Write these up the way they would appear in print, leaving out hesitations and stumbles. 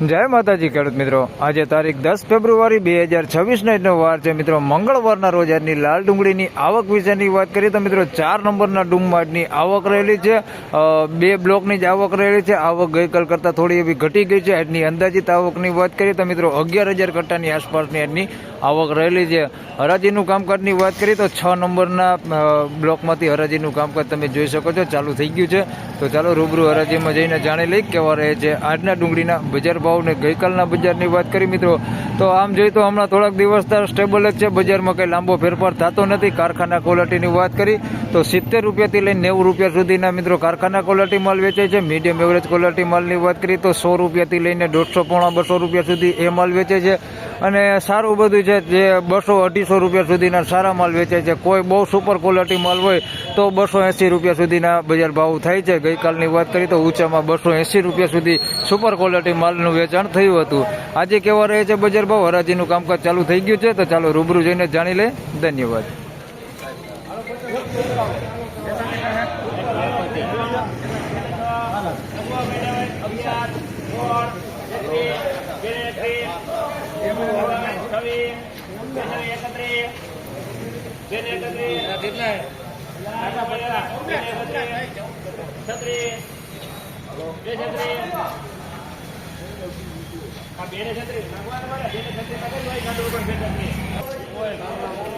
જય માતાજી ખેડૂત મિત્રો, આજે તારીખ 10 ફેબ્રુઆરી 2026 વાર છે મિત્રો. મંગળવારના રોજ આજની લાલ ડુંગળીની આવક વિશેની વાત કરીએ તો મિત્રો 4 નંબરના ડુંગળની આવક રહેલી છે. 2 બ્લોકની જ આવક રહેલી છે. આવક ગઈકાલ કરતાં થોડી એવી ઘટી ગઈ છે. આજની અંદાજિત આવકની વાત કરીએ તો મિત્રો 11,000 કટ્ટાની આસપાસની આજની આવક રહેલી છે. હરાજીનું કામકાજની વાત કરીએ તો 6 નંબરના બ્લોકમાંથી હરાજીનું કામકાજ તમે જોઈ શકો છો ચાલુ થઈ ગયું છે. તો ચાલો રૂબરૂ હરાજીમાં જઈને જાણી લઈ કેવા રહે છે આજના ડુંગળીના બજાર ભાવ ને ગઈકાલના બજારની વાત કરી મિત્રો તો આમ જોઈએ તો હમણાં થોડાક દિવસ સ્ટેબલ જ છે. બજારમાં કંઈ લાંબો ફેરફાર થતો નથી. કારખાના ક્વોલિટીની વાત કરી તો 70 રૂપિયાથી લઈને 90 રૂપિયા સુધીના મિત્રો કારખાના ક્વોલિટી માલ વેચાય છે. મીડિયમ એવરેજ ક્વોલિટી માલની વાત કરીએ તો 100 રૂપિયાથી લઈને 150 પોણા 200 રૂપિયા સુધી એ માલ વેચાય છે. અને સારું બધું છે જે 200-250 રૂપિયા સુધીના સારા માલ વેચાય છે. કોઈ બહુ સુપર ક્વોલિટી માલ હોય તો 280 રૂપિયા સુધીના બજાર ભાવ થાય છે. ગઈકાલની વાત કરીએ તો ઊંચામાં 280 રૂપિયા સુધી સુપર ક્વોલિટી માલનું વેચાણ થયું હતું. આજે કેવા રહે છે બજાર ભાવ? હરાજીનું કામકાજ ચાલુ થઈ ગયું છે તો ચાલો રૂબરૂ જઈને જાણી લે. ધન્યવાદ.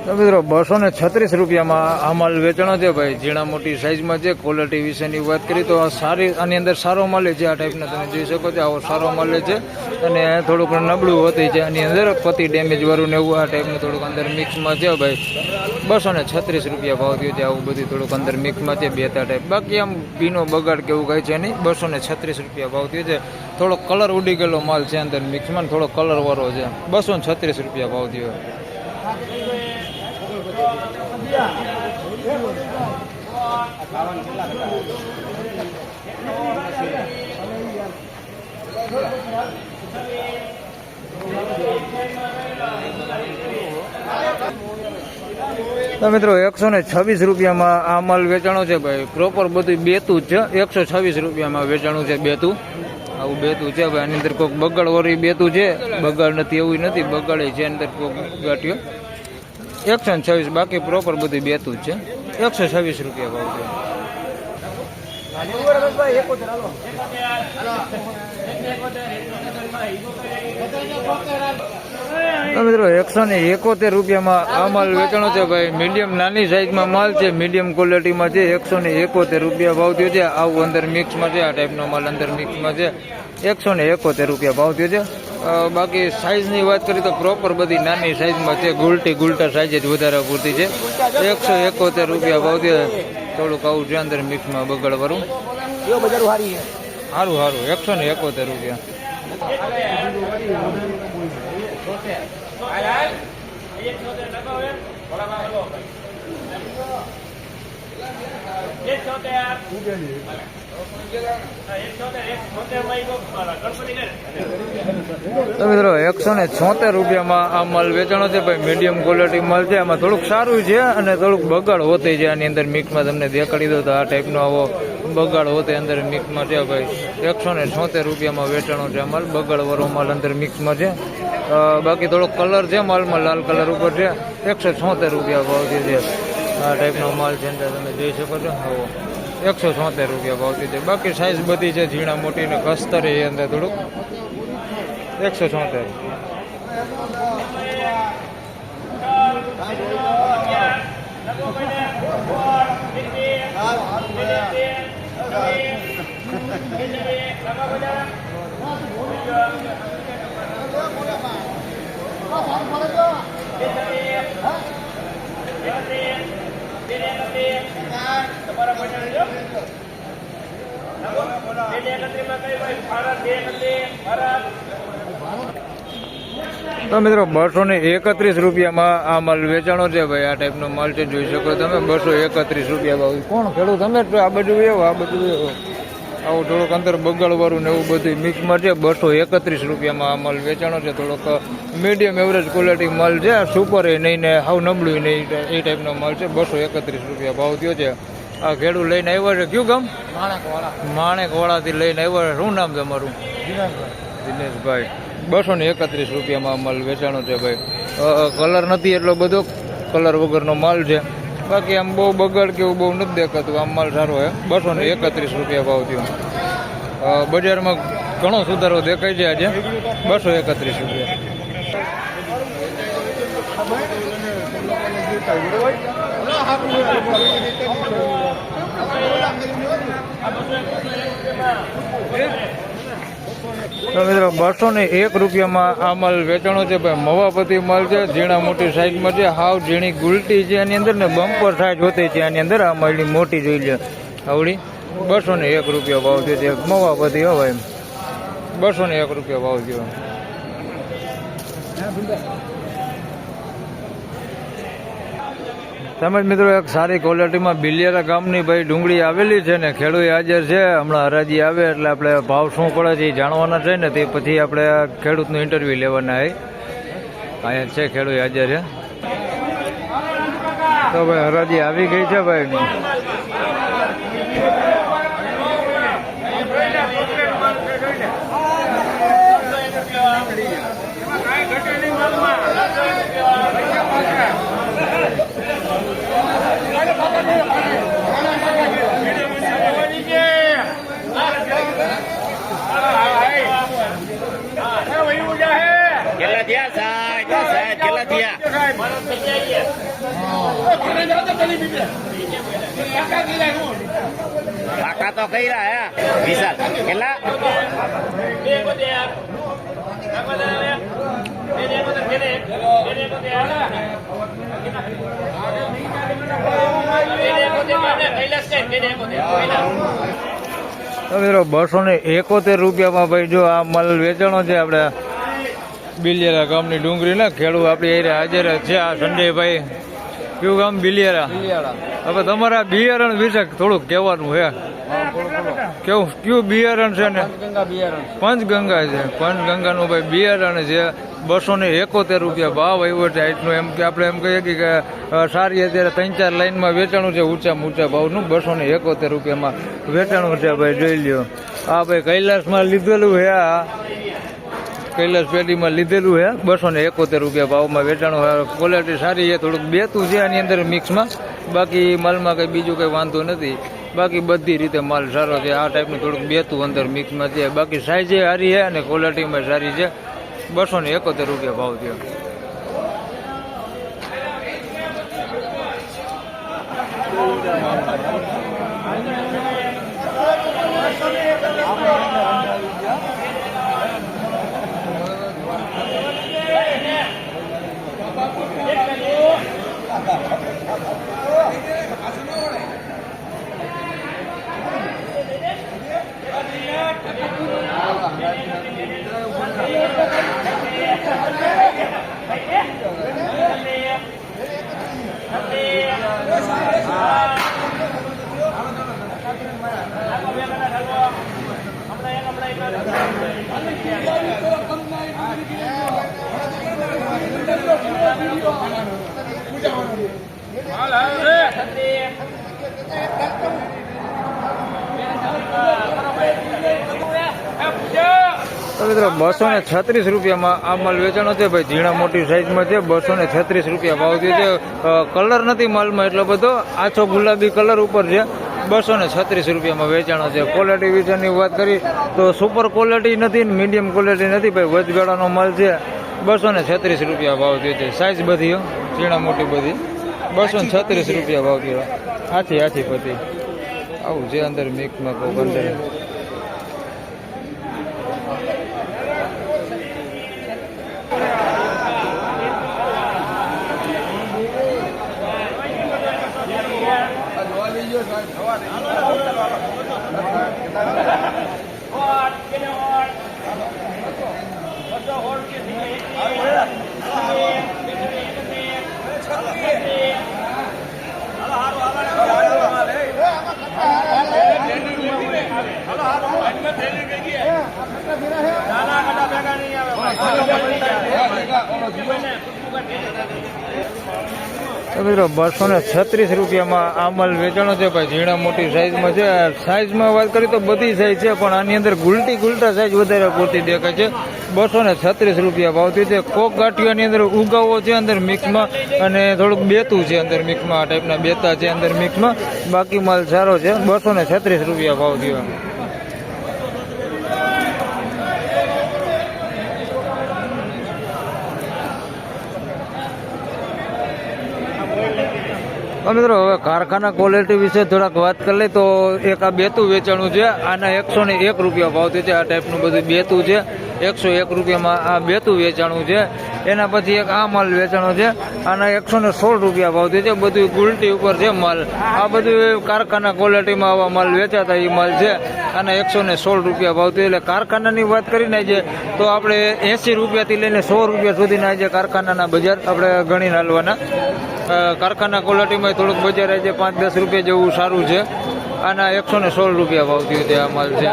તો મિત્રો 236 રૂપિયામાં આ માલ વેચાણો છે ભાઈ. ઝીણા મોટી સાઇઝમાં છે. ક્વોલિટી વિશેની વાત કરીએ તો સારી આની અંદર સારો માલ છે. આ ટાઈપનો તમે જોઈ શકો છો આવો સારો માલ છે. અને થોડુંક નબળું હોતી છે આની અંદર પતિ ડેમેજ વાળું ને એવું આ ટાઈપનું થોડુંક અંદર મિક્સમાં છે ભાઈ. 236 રૂપિયા ભાવ થયો છે. આવું બધું થોડુંક અંદર મિક્સમાં છે બેતા ટાઈપ. બાકી આમ પીનો બગાડ કેવું કાંઈ છે નહીં. 236 રૂપિયા ભાવ થયો છે. થોડો કલર ઉડી ગયેલો માલ છે અંદર મિક્સમાં, થોડો કલર વાળો છે. 236 રૂપિયા ભાવ થયો. તો મિત્રો 126 રૂપિયામાં આ માલ વેચાણો છે ભાઈ. પ્રોપર બધું બેતું જ છે. 126 રૂપિયામાં વેચાણું છે બેતું. આવું બેતું છે ભાઈ. આની અંદર કોઈક બગાડ વાળી બેતું છે. બગાડ નથી એવું નથી, બગાડે છે અંદર કોઈક ગાંઠિયો. 126 બાકી પ્રોપર બધું બેતું જ છે. 126 રૂપિયા ભાવ છે. મિત્રો 171 રૂપિયામાં આ માલ વેચાણો છે ભાઈ. મીડિયમ નાની સાઈઝમાં માલ છે. મીડિયમ ક્વોલિટીમાં છે. 171 રૂપિયા ભાવ થયો છે. આવું અંદર મિક્સમાં છે. આ ટાઈપનો માલ અંદર મિક્સમાં છે. 171 રૂપિયા ભાવ થયો છે. બાકી સાઇઝની વાત કરીએ તો પ્રોપર બધી નાની સાઇઝમાં છે. ગુલટા સાઇઝ જ વધારે પૂરતી છે. 171 રૂપિયા ભાવ થયો. થોડુંક આવું છે અંદર મિક્સમાં બગાડવાળું. સારું 171 રૂપિયા. તો મિત્રો 176 રૂપિયામાં આ માલ વેચાણો છે ભાઈ. મીડિયમ ક્વોલિટી માલ છે. આમાં થોડુંક સારું છે અને થોડુંક બગાડ હોતી છે. આની અંદર મિક્સમાં તમને દેખાડી દો તો આ ટાઈપનો આવો બગાડ હોતે અંદર મિક્સમાં છે ભાઈ. 176 રૂપિયામાં વેચાણો છે આ માલ. બગાડ વાળો માલ અંદર મિક્સમાં છે. બાકી થોડોક કલર છે માલમાં, લાલ કલર ઉપર છે. 176 રૂપિયા ભાવ છે. આ ટાઈપનો માલ છે અંદર તમે જોઈ શકો છો. આવો 176 રૂપિયા ભાવ છે. બાકી સાઈઝ બધી છે ઝીણા મોટી ને કસ્તરે એ અંદર થોડુંક. 176. તો મિત્રો 231 રૂપિયામાં આ માલ વેચાણો છે ભાઈ. આ ટાઈપનો માલ છે જોઈ શકો તમે. 231 રૂપિયા ભાવ. કોણ ખેડૂત તમે આ બધું એવું આ બધું એવું આવું થોડુંક અંદર બગાડવાળું ને એવું બધું મિક્સમાં છે. 231 રૂપિયામાં આ માલ વેચાણો છે. થોડોક મીડિયમ એવરેજ ક્વોલિટી માલ છે. સુપર એ નહીં ને હાવ નબળું નહીં એ ટાઈપનો માલ છે. 231 રૂપિયા ભાવ થયો છે. આ ખેડૂત લઈને આવ્યા છે. કયું ગામ? માણેકવાળાથી લઈને આવ્યા છે. શું નામ તમારું? દિનેશભાઈ 231 રૂપિયામાં માલ વેચાણો છે ભાઈ. કલર નથી એટલો બધો, કલર વગરનો માલ છે. બાકી આમ બહુ બગડ કે એવું બહુ નથી દેખાતું. આમ માલ સારો છે. 231 રૂપિયા ભાવ થયો. બજારમાં ઘણો સુધારો દેખાય છે આજે. 231 રૂપિયા. તો મિત્રો 201 રૂપિયામાં આ માલ વેચાણો છે ભાઈ. મવાપતિ માલ છે, ઝીણા મોટી સાઈઝમાં છે. હાવ ઝીણી ગુલટી છે આની અંદર ને બમ્પર સાઈઝ હોતી છે આની અંદર. આ માલની મોટી જોઈ લે આવડી. 201 રૂપિયા ભાવ થયો છે. મવાપતિ હો ભાઈ, 201 રૂપિયા ભાવ થયો. તેમજ મિત્રો એક સારી ક્વોલિટીમાં બિલિયારા ગામની ભાઈ ડુંગળી આવેલી છે ને ખેડૂત હાજર છે. હમણાં હરાજી આવે એટલે આપણે ભાવ શું પડે છે એ જાણવાના છે ને, તે પછી આપણે ખેડૂતનું ઇન્ટરવ્યુ લેવાના હોય. અહીંયા છે ખેડૂત હાજર છે. તો ભાઈ હરાજી આવી ગઈ છે ભાઈ. કાકા તો કઈ રહ્યા હે વિશાલ કેટલા મિત્રો 271 રૂપિયામાં ભાઈ જો આ માલ વેચાણો છે. આપણે બિલિયારા ગામની ડુંગળી ને ખેડૂત આપણી હાજર છે. આ સંજયભાઈ, કયું ગામ? બિલિયારા. હવે તમારા બિયારણ વિશે થોડુંક કહેવાનું છે. કેવું કયું બિયારણ છે ને? પંચગંગા છે. પંચગંગાનું ભાઈ બિયારણ છે. 271 રૂપિયા ભાવ આવ્યો છે. આજનું એમ કે આપણે એમ કહીએ કે સારી અત્યારે 3-4 લાઈનમાં વેચાણું છે ઊંચામાં ઊંચા ભાવનું. 271 રૂપિયામાં વેચાણું છે ભાઈ, જોઈ લ્યો. આ ભાઈ કૈલાસમાં લીધેલું છે. આ કૈલાસ પેઢીમાં લીધેલું છે. 271 રૂપિયા ભાવમાં વેચાણું. ક્વોલિટી સારી છે. થોડુંક બેતું છે આની અંદર મિક્સમાં. બાકી માલમાં કંઈ બીજું કંઈ વાંધો નથી. બાકી બધી રીતે માલ સારો છે. આ ટાઈપનું થોડુંક બેતું અંદર મિક્સમાં છે. બાકી સાઈઝે સારી છે અને ક્વોલિટીમાં સારી છે. 271 રૂપિયા ભાવ થયો. તો મિત્રો 236 રૂપિયામાં આ માલ વેચાણો છે ભાઈ. ઝીણા મોટી સાઈઝમાં છે. 236 રૂપિયા ભાવ થયો છે. કલર નથી માલમાં એટલો બધો, આછો ગુલાબી કલર ઉપર છે. 236 રૂપિયામાં વેચાણો છે. ક્વોલિટી વિશેની વાત કરી તો સુપર ક્વોલિટી નથી, મીડિયમ ક્વોલિટી નથી ભાઈ, વચગાળાનો માલ છે. 236 રૂપિયા ભાવ થયો છે. સાઈઝ બધી ઝીણા મોટી બધી 236 રૂપિયા ભાવ થયો. આથી પતિ આવું છે અંદર મિક્સમાં કહું અંદર. મિત્રો 236 રૂપિયામાં આ માલ વેચાણો છે ભાઈ. ઝીણા મોટી સાઈઝમાં છે. સાઈઝમાં વાત કરીએ તો બધી સાઈઝ છે, પણ આની અંદર ગુલટા સાઈઝ વધારે પૂરતી દેખાય છે. 236 રૂપિયા ભાવથી છે. કોક ગાંઠિયાની અંદર ઉગાવો છે અંદર મિક્સમાં, અને થોડુંક બેતું છે અંદર મિક્સમાં. આ ટાઈપના બેતા છે અંદર મિક્સમાં. બાકી માલ સારો છે. 236 રૂપિયા ભાવ થયો. મિત્રો હવે કારખાના ક્વોલિટી વિશે થોડાક વાત કરી લઈએ તો એક આ બેતું વેચાણું છે. આના 101 રૂપિયા ભાવથી છે. આ ટાઈપનું બધું બેતું છે. 101 રૂપિયામાં આ બેતું વેચાણું છે. એના પછી એક આ માલ વેચાણો છે. આના 116 રૂપિયા ભાવથી છે. બધું ગુલટી ઉપર છે માલ. આ બધું કારખાના ક્વોલિટીમાં આવા માલ વેચાતા એ માલ છે. આના 116 રૂપિયા ભાવથી. એટલે કારખાનાની વાત કરીને છે તો આપણે 80 રૂપિયાથી લઈને 100 રૂપિયા સુધીના છે કારખાનાના બજાર આપણે ગણીને હાલવાના. કારખાના ક્વોલિટીમાં થોડુંક બજાર આજે 5-10 રૂપિયા જેવું સારું છે. આના 116 રૂપિયા ભાવથી તે આ માલ છે.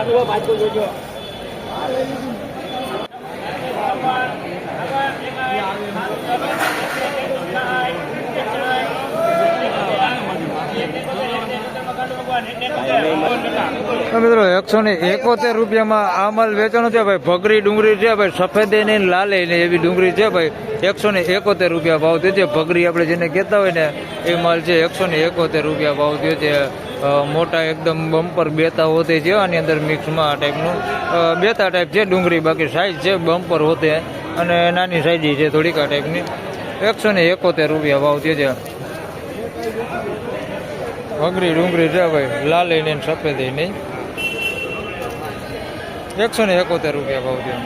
મિત્રો 171 રૂપિયામાં આ માલ વેચાણો છે ભાઈ. ભગરી ડુંગળી છે ભાઈ. સફેદ ને લાલ ને એવી ડુંગળી છે ભાઈ. 171 રૂપિયા ભાવ થયો છે. ભગરી આપણે જેને કહેતા હોય ને એ માલ છે. 171 રૂપિયા ભાવ થયો છે. મોટા એકદમ બમ્પર બેતા હોતે છે. આની અંદર મિક્સમાં આ ટાઈપનું બેતા ટાઈપ છે ડુંગળી. બાકી સાઈઝ છે બમ્પર હોતે, અને નાની સાઈઝ છે થોડીક આ ટાઈપની. 171 રૂપિયા ભાવ થયો છે. ભગરી ડુંગળી છે ભાઈ. લાલ નહીં સફેદ નહીં. 171 રૂપિયા ભાવ થયો.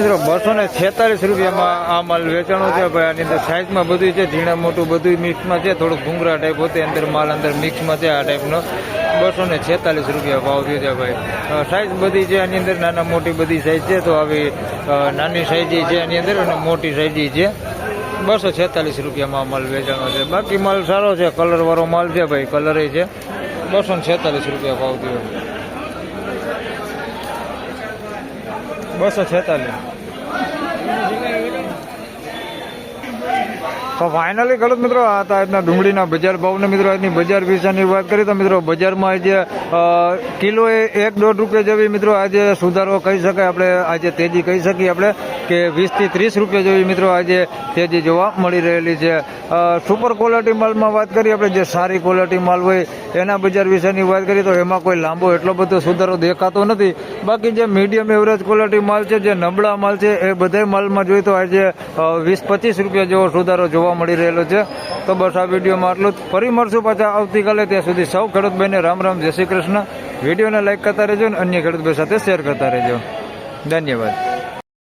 મિત્રો 246 રૂપિયામાં આ માલ વેચાણો છે ભાઈ. આની અંદર સાઈઝમાં બધું છે. ઝીણા મોટું બધું મિક્સમાં છે. થોડુંક ભૂંગરા ટાઈપ હોતે અંદર માલ અંદર મિક્સમાં છે. આ ટાઈપનો 246 રૂપિયા ભાવ થયો છે ભાઈ. સાઈઝ બધી છે આની અંદર. નાના મોટી બધી સાઈઝ છે. તો આવી નાની સાઈઝ છે આની અંદર, અને મોટી સાઈઝ છે. 246 રૂપિયામાં માલ વેચાણો છે. બાકી માલ સારો છે. કલરવાળો માલ છે ભાઈ. કલર છે. 246 રૂપિયા ભાવ થયો. 246. તો ફાઇનલી ખેડૂત મિત્રો આ હતા આજના ડુંગળીના બજાર ભાવને. મિત્રો આજની બજાર વિશેની વાત કરીએ તો મિત્રો બજારમાં આજે કિલોએ 1-1.5 રૂપિયા જેવી મિત્રો આજે સુધારો કહી શકાય. આપણે આજે તેજી કહી શકીએ આપણે કે 20 થી 30 રૂપિયા જેવી મિત્રો આજે તેજી જોવા મળી રહેલી છે. સુપર ક્વોલિટી માલમાં વાત કરીએ આપણે, જે સારી ક્વોલિટી માલ હોય એના બજાર વિશેની વાત કરીએ તો એમાં કોઈ લાંબો એટલો બધો સુધારો દેખાતો નથી. બાકી જે મીડિયમ એવરેજ ક્વોલિટી માલ છે, જે નબળા માલ છે, એ બધા માલમાં જોઈએ તો આજે 20-25 રૂપિયા જેવો સુધારો જોવા મળી રહેલો છે. તો બસ આ વિડીયોમાં આટલું જ. ફરી મળશું પાછા આવતીકાલે. ત્યાં સુધી સૌ ખેડૂત ભાઈને રામ રામ, જય શ્રી કૃષ્ણ. વિડીયોને લાઈક કરતા રહેજો અને અન્ય ખેડૂત ભાઈ સાથે શેર કરતા રહેજો. ધન્યવાદ.